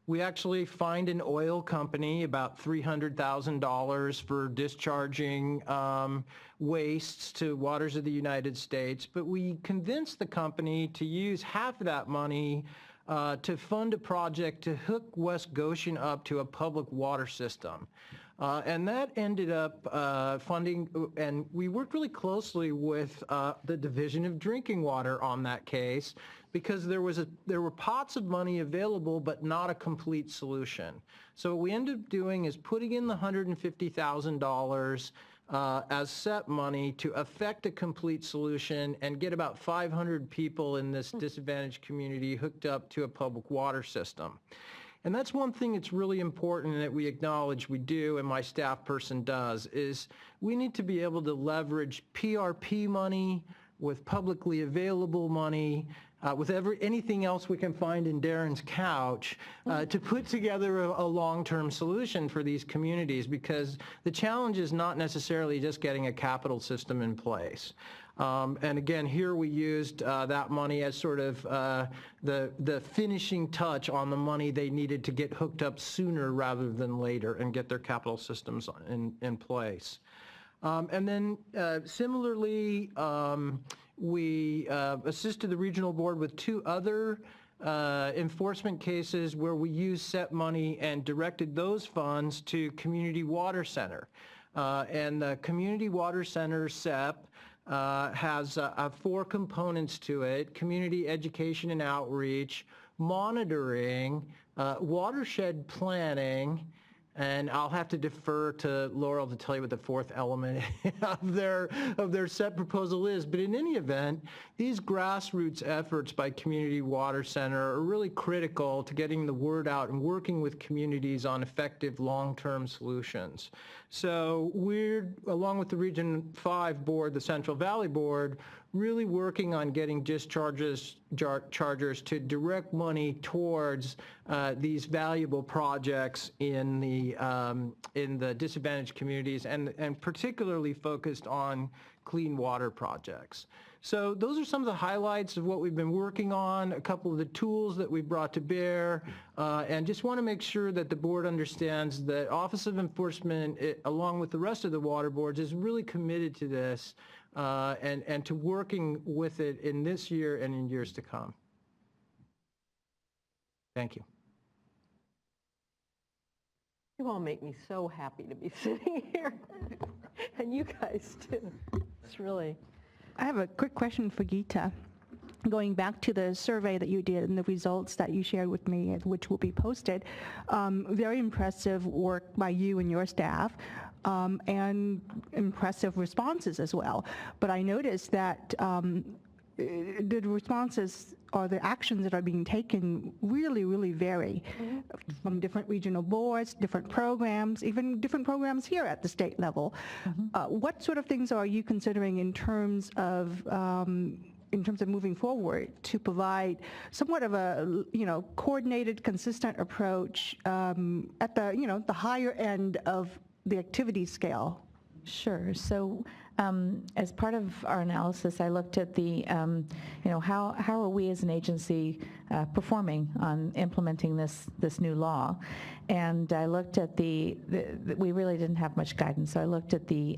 we actually fined an oil company about $300,000 for discharging wastes to waters of the United States, but we convinced the company to use half of that money to fund a project to hook West Goshen up to a public water system. And that ended up funding, and we worked really closely with the Division of Drinking Water on that case, because there were pots of money available, but not a complete solution. So what we ended up doing is putting in the $150,000 as SEP money to effect a complete solution and get about 500 people in this disadvantaged community hooked up to a public water system. And that's one thing that's really important that we acknowledge we do, and my staff person does, is we need to be able to leverage PRP money with publicly available money, with anything else we can find in Darren's couch, to put together a long-term solution for these communities, because the challenge is not necessarily just getting a capital system in place. And again, here we used that money as sort of the finishing touch on the money they needed to get hooked up sooner rather than later and get their capital systems in place. And then similarly, we assisted the regional board with 2 other enforcement cases where we used SEP money and directed those funds to Community Water Center. And the Community Water Center SEP has 4 components to it: community education and outreach, monitoring, watershed planning, and I'll have to defer to Laurel to tell you what the 4th element of their SEP proposal is. But in any event, these grassroots efforts by Community Water Center are really critical to getting the word out and working with communities on effective long-term solutions. So we're, along with the Region 5 board, the Central Valley board, really working on getting dischargers to direct money towards these valuable projects in the disadvantaged communities, and particularly focused on clean water projects. So those are some of the highlights of what we've been working on, a couple of the tools that we brought to bear, and just want to make sure that the board understands that Office of Enforcement, along with the rest of the water boards, is really committed to this and to working with it in this year and in years to come. Thank you. You all make me so happy to be sitting here, and you guys too. It's really... I have a quick question for Geeta. Going back to the survey that you did and the results that you shared with me, which will be posted, very impressive work by you and your staff, and impressive responses as well. But I noticed that the responses or the actions that are being taken really vary from different regional boards, different programs, even different programs here at the state level. What sort of things are you considering in terms of moving forward to provide somewhat of a coordinated, consistent approach at the the higher end of the activity scale? Sure. So as part of our analysis, I looked at the, how are we as an agency performing on implementing this new law, and I looked at we really didn't have much guidance. So I looked at the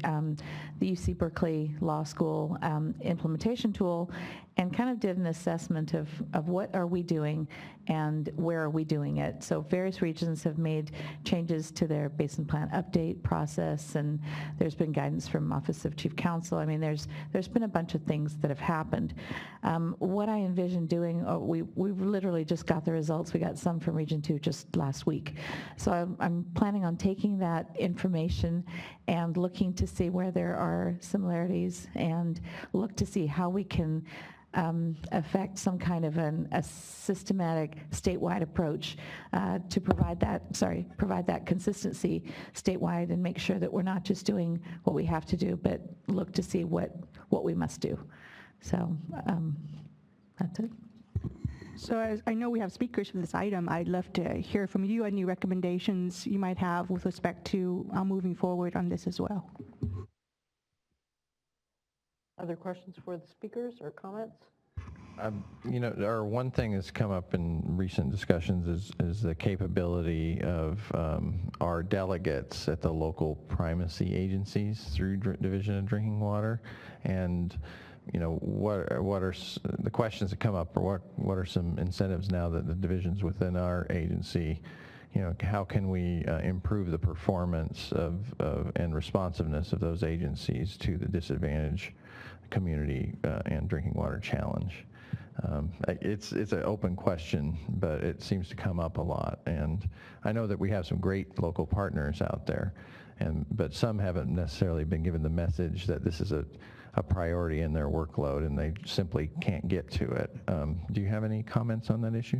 UC Berkeley Law School implementation tool, and kind of did an assessment of what are we doing and where are we doing it. So various regions have made changes to their basin plan update process, and there's been guidance from Office of Chief Counsel. I mean, there's been a bunch of things that have happened. What I envision doing, we've literally just got the results. We got some from Region 2 just last week. So I'm planning on taking that information and looking to see where there are similarities and look to see how we can affect some kind of a systematic statewide approach to provide that consistency statewide and make sure that we're not just doing what we have to do, but look to see what we must do. So that's it. So as I know we have speakers for this item, I'd love to hear from you any recommendations you might have with respect to moving forward on this as well. Other questions for the speakers or comments? You know, one thing that's come up in recent discussions is the capability of our delegates at the local primacy agencies through Division of Drinking Water, and you know, what are the questions that come up, or what are some incentives now that the divisions within our agency, you know, how can we improve the performance of and responsiveness of those agencies to the disadvantaged community and drinking water challenge? It's an open question, but it seems to come up a lot, and I know that we have some great local partners out there, but some haven't necessarily been given the message that this is a priority in their workload, and they simply can't get to it. Do you have any comments on that issue?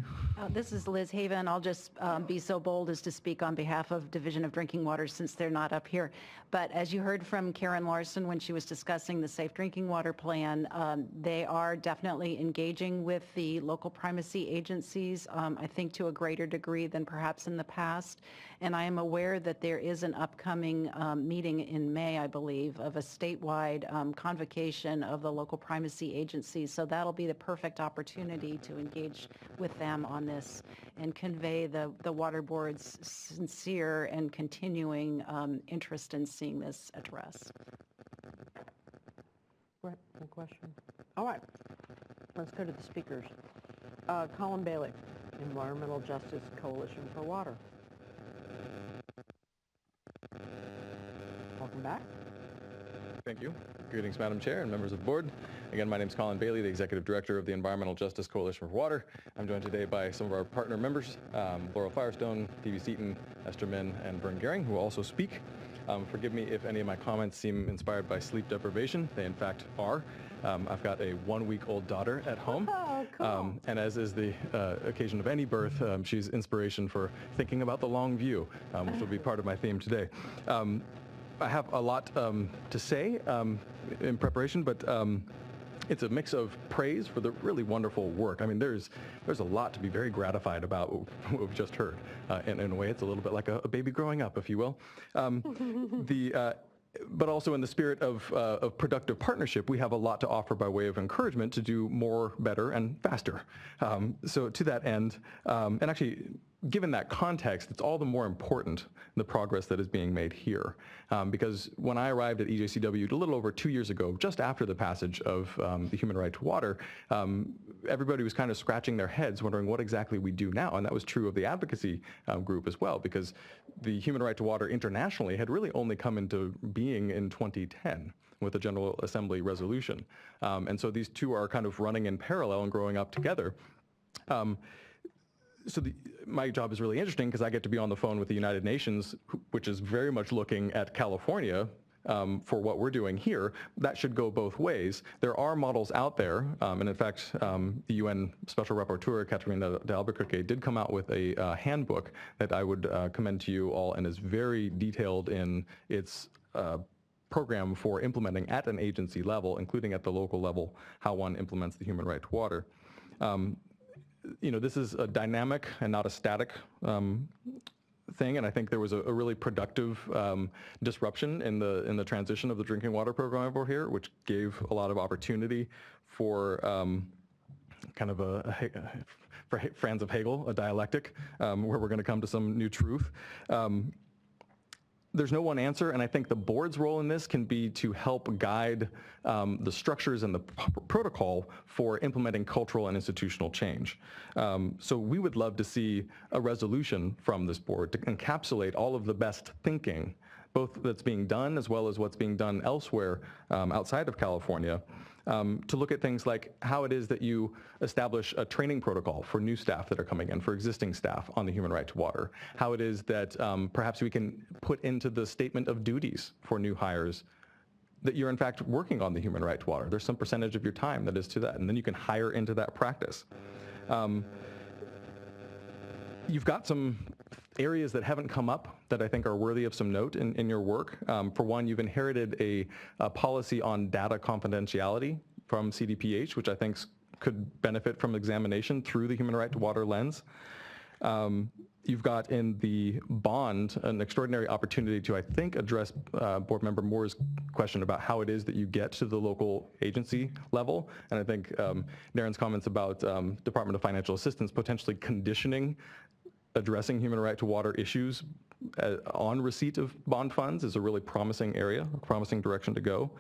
This is Liz Haven. I'll just be so bold as to speak on behalf of Division of Drinking Water since they're not up here. But as you heard from Karen Larson when she was discussing the Safe Drinking Water Plan, they are definitely engaging with the local primacy agencies, I think to a greater degree than perhaps in the past. And I am aware that there is an upcoming meeting in May, I believe, of a statewide convocation of the local primacy agencies. So that'll be the perfect opportunity to engage with them on this and convey the Water Board's sincere and continuing interest in seeing this addressed. Right, no question. All right, let's go to the speakers. Colin Bailey, Environmental Justice Coalition for Water. Welcome back. Thank you. Greetings, Madam Chair and members of the board. Again, my name is Colin Bailey, the Executive Director of the Environmental Justice Coalition for Water. I'm joined today by some of our partner members, Laurel Firestone, Phoebe Seaton, Esther Min, and Vern Gehring, who will also speak. Forgive me if any of my comments seem inspired by sleep deprivation. They, in fact, are. I've got a 1-week-old daughter at home. Oh, cool. And as is the occasion of any birth, she's inspiration for thinking about the long view, which will be part of my theme today. I have a lot to say in preparation, but it's a mix of praise for the really wonderful work. I mean, there's a lot to be very gratified about what we've just heard. In a way, it's a little bit like a baby growing up, if you will. But also in the spirit of productive partnership, we have a lot to offer by way of encouragement to do more, better, and faster. So to that end, and actually, given that context, it's all the more important, the progress that is being made here. Because when I arrived at EJCW a little over 2 years ago, just after the passage of the Human Right to Water, everybody was kind of scratching their heads wondering what exactly we do now. And that was true of the advocacy group as well, because the Human Right to Water internationally had really only come into being in 2010 with the General Assembly resolution. And so these two are kind of running in parallel and growing up together. So my job is really interesting because I get to be on the phone with the United Nations, which is very much looking at California for what we're doing here. That should go both ways. There are models out there, and in fact, the UN Special Rapporteur, Katerina de Albuquerque, did come out with a handbook that I would commend to you all, and is very detailed in its program for implementing at an agency level, including at the local level, how one implements the human right to water. You know, this is a dynamic and not a static thing, and I think there was a really productive disruption in the transition of the drinking water program over here, which gave a lot of opportunity for kind of for Franz of Hegel, a dialectic, where we're going to come to some new truth. there's no one answer, and I think the board's role in this can be to help guide the structures and the protocol for implementing cultural and institutional change. So we would love to see a resolution from this board to encapsulate all of the best thinking, both that's being done as well as what's being done elsewhere outside of California, to look at things like how it is that you establish a training protocol for new staff that are coming in, for existing staff on the human right to water, how it is that perhaps we can put into the statement of duties for new hires that you're in fact working on the human right to water. There's some percentage of your time that is to that, and then you can hire into that practice. You've got some areas that haven't come up that I think are worthy of some note in your work. For one, you've inherited a policy on data confidentiality from CDPH, which I think could benefit from examination through the human right to water lens. You've got in the bond an extraordinary opportunity to, I think, address Board Member Moore's question about how it is that you get to the local agency level. And I think Darren's comments about Department of Financial Assistance potentially conditioning addressing human right to water issues on receipt of bond funds is a really promising area, a promising direction to go.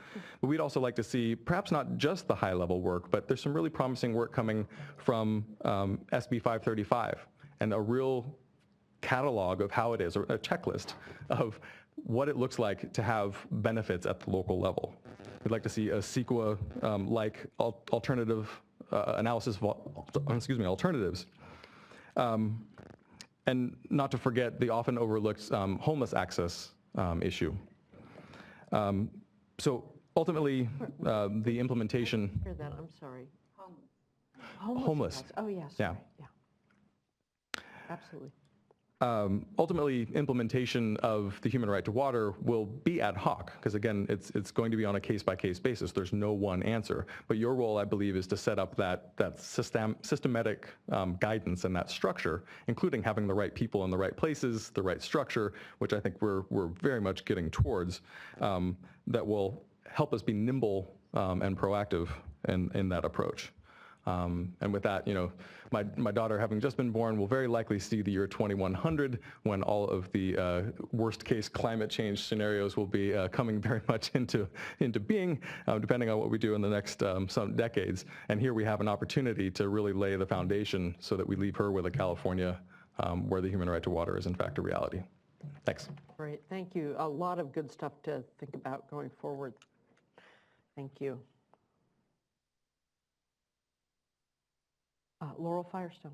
But we'd also like to see perhaps not just the high-level work, but there's some really promising work coming from SB 535 and a real catalog of how it is, or a checklist of what it looks like to have benefits at the local level. We'd like to see a CEQA-like alternative analysis of alternatives. And not to forget the often overlooked homeless access issue. So ultimately, the implementation. Hear that? I'm sorry. Homeless. Oh yes. Yeah. Right. Yeah. Absolutely. Ultimately, implementation of the human right to water will be ad hoc, because again, it's going to be on a case-by-case basis. There's no one answer. But your role, I believe, is to set up that systematic guidance and that structure, including having the right people in the right places, the right structure, which I think we're very much getting towards, that will help us be nimble and proactive in that approach. And with that, my daughter, having just been born, will very likely see the year 2100 when all of the worst case climate change scenarios will be coming very much into being, depending on what we do in the next some decades. And here we have an opportunity to really lay the foundation so that we leave her with a California where the human right to water is in fact a reality. Thanks. Great, thank you. A lot of good stuff to think about going forward. Thank you. Laurel Firestone.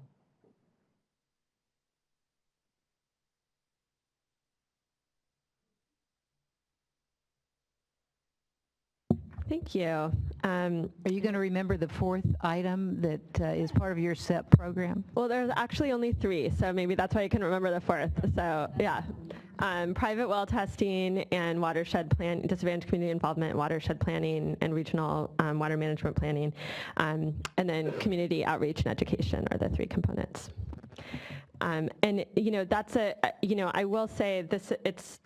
Thank you. Are you going to remember the fourth item that is part of your SEP program? Well, there's actually only 3, so maybe that's why I can remember the fourth. So yeah, private well testing and watershed plan, disadvantaged community involvement, watershed planning, and regional water management planning, and then community outreach and education are the 3 components. And that's I will say this,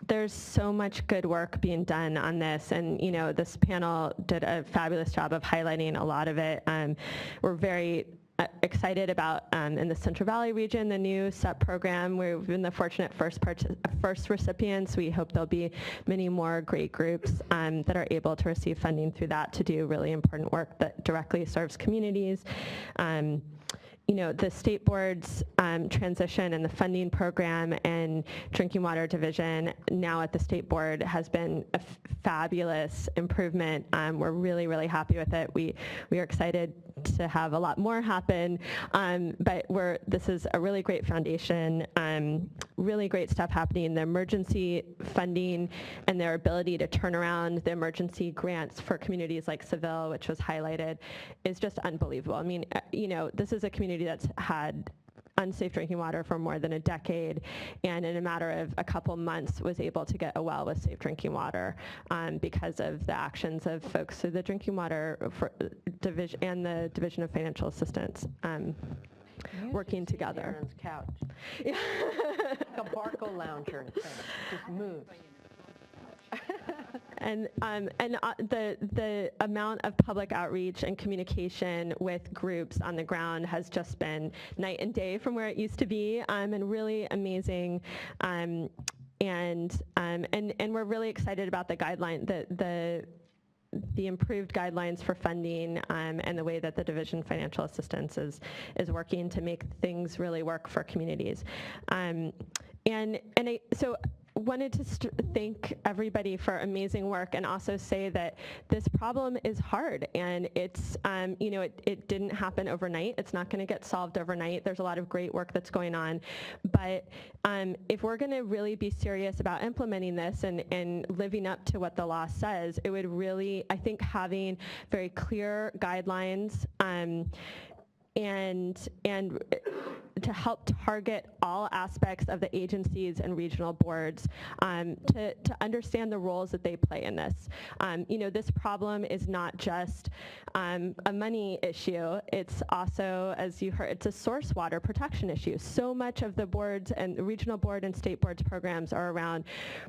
there's so much good work being done on this, and this panel did a fabulous job of highlighting a lot of it. We're very excited about in the Central Valley region, the new SEP program. We've been the fortunate first recipients. We hope there'll be many more great groups that are able to receive funding through that to do really important work that directly serves communities. The state board's transition and the funding program and drinking water division now at the state board has been a fabulous improvement. We're really, really happy with it. We are excited to have a lot more happen, but this is a really great foundation, really great stuff happening. The emergency funding and their ability to turn around the emergency grants for communities like Seville, which was highlighted, is just unbelievable. I mean, this is a community that's had unsafe drinking water for more than a decade, and in a matter of a couple months was able to get a well with safe drinking water because of the actions of folks through the drinking water division and the Division of Financial Assistance working together. Darren's couch. Yeah. Like a Barco lounger thing. Just moves. And the amount of public outreach and communication with groups on the ground has just been night and day from where it used to be, and really amazing we're really excited about the guideline, the improved guidelines for funding and the way that the Division of Financial Assistance is working to make things really work for communities. So wanted to thank everybody for amazing work and also say that this problem is hard, and it's, it didn't happen overnight. It's not going to get solved overnight. There's a lot of great work that's going on. But if we're going to really be serious about implementing this and living up to what the law says, it would really, I think, having very clear guidelines and to help target all aspects of the agencies and regional boards to understand the roles that they play in this. This problem is not just a money issue. It's also, as you heard, it's a source water protection issue. So much of the boards and the regional board and state boards programs are around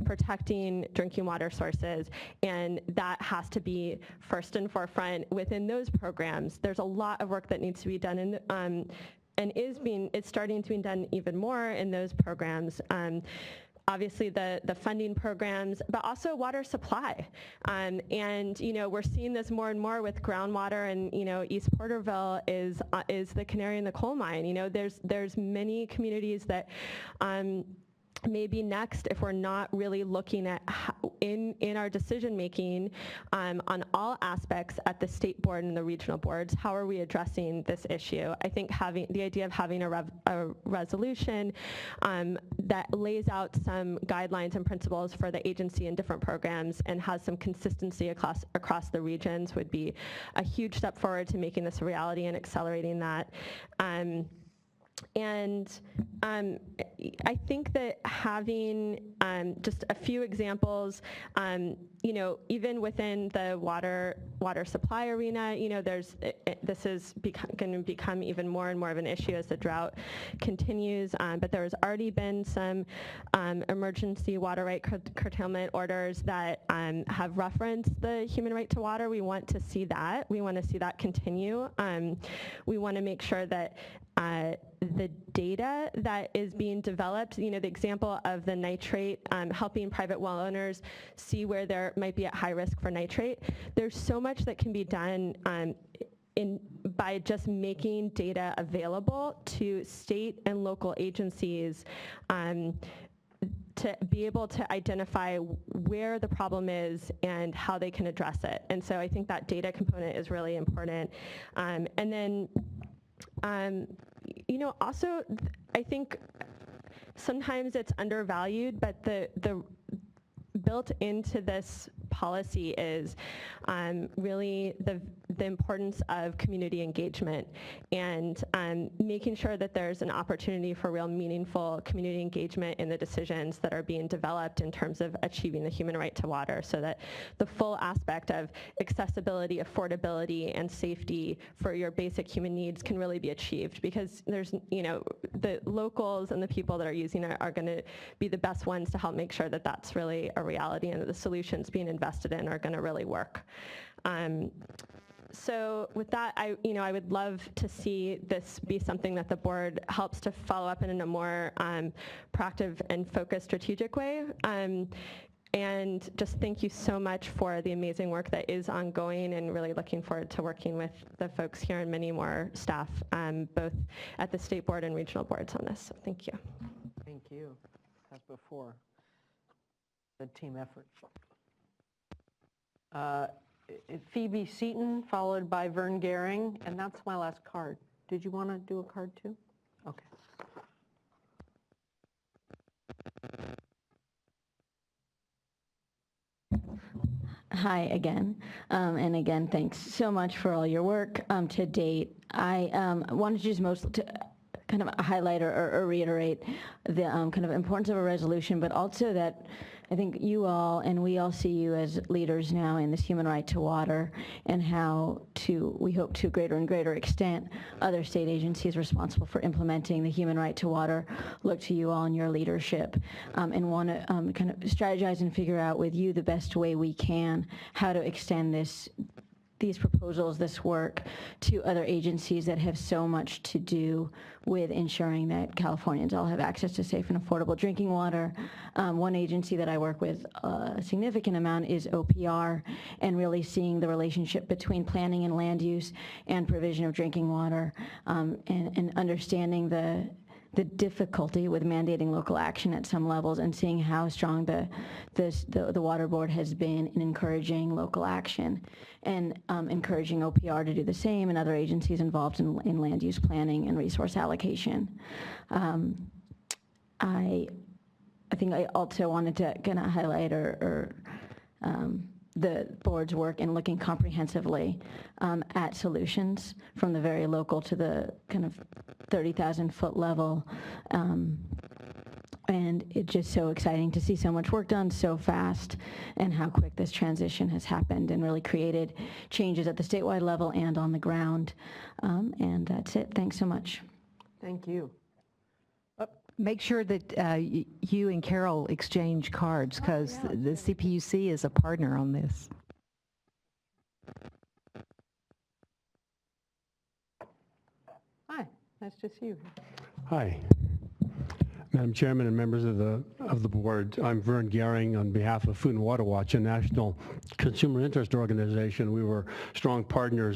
protecting drinking water sources, and that has to be first and forefront within those programs. There's a lot of work that needs to be done and it's starting to be done even more in those programs. Obviously the funding programs, but also water supply. We're seeing this more and more with groundwater, and East Porterville is the canary in the coal mine. There's many communities that maybe next, if we're not really looking at in our decision making on all aspects at the state board and the regional boards, how are we addressing this issue? I think having the idea of having a resolution that lays out some guidelines and principles for the agency and different programs and has some consistency across the regions would be a huge step forward to making this a reality and accelerating that. I think that having just a few examples, even within the water supply arena, this is going to become even more and more of an issue as the drought continues. But there has already been some emergency water right curtailment orders that have referenced the human right to water. We want to see that. We want to see that continue. We want to make sure that the data that is being developed, the example of the nitrate, helping private well owners see where they might be at high risk for nitrate. There's so much that can be done by just making data available to state and local agencies to be able to identify where the problem is and how they can address it. And so I think that data component is really important. Also, I think sometimes it's undervalued, but the built into this policy is really the importance of community engagement and making sure that there's an opportunity for real meaningful community engagement in the decisions that are being developed in terms of achieving the human right to water, so that the full aspect of accessibility, affordability, and safety for your basic human needs can really be achieved, because there's, the locals and the people that are using it are going to be the best ones to help make sure that that's really a reality and that the solutions being invested in are going to really work. So with that, I would love to see this be something that the board helps to follow up in a more proactive and focused strategic way. And just thank you so much for the amazing work that is ongoing, and really looking forward to working with the folks here and many more staff, both at the state board and regional boards on this. So thank you. Thank you. As before, the team effort. Phoebe Seaton, followed by Vern Gehring, and that's my last card. Did you want to do a card too? Okay. Hi again, and again, thanks so much for all your work to date. I wanted to just kind of highlight or reiterate the kind of importance of a resolution, but also that I think you all and we all see you as leaders now in this human right to water, and how we hope to a greater and greater extent other state agencies responsible for implementing the human right to water look to you all and your leadership, and want to kind of strategize and figure out with you the best way we can how to extend this these proposals, this work, to other agencies that have so much to do with ensuring that Californians all have access to safe and affordable drinking water. One agency that I work with a significant amount is OPR, and really seeing the relationship between planning and land use and provision of drinking water, and understanding the difficulty with mandating local action at some levels, and seeing how strong the Water Board has been in encouraging local action, and encouraging OPR to do the same, and other agencies involved in land use planning and resource allocation. I think I also wanted to kind of highlight the board's work in looking comprehensively at solutions from the very local to the kind of 30,000 foot level. And it's just so exciting to see so much work done so fast, and how quick this transition has happened, and really created changes at the statewide level and on the ground. And that's it. Thanks so much. Thank you. Make sure that you and Carol exchange cards, because the CPUC is a partner on this. Hi, nice to see you. Hi, Madam Chairman and members of the board. I'm Vern Gehring on behalf of Food and Water Watch, a national consumer interest organization. We were strong partners